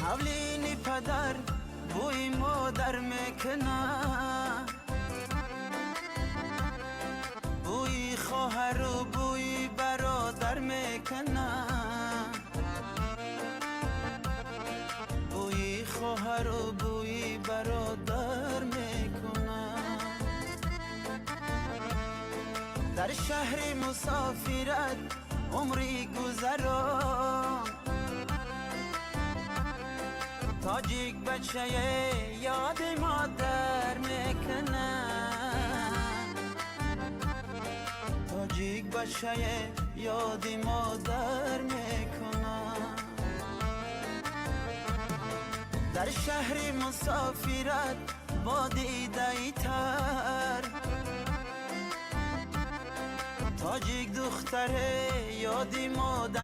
ناولینی پدر بوی مادر میکنه، بوی خواهر و بوی برادر میکنه، بوی خواهر و بوی برادر میکنه. در شهر مسافرت عمری گذران، تاجیک بچه یاد مادر میکنه، تاجیک بچه یاد مادر میکنه. در شهر مسافرت با دیده تر، تاجیک دختر یاد مادر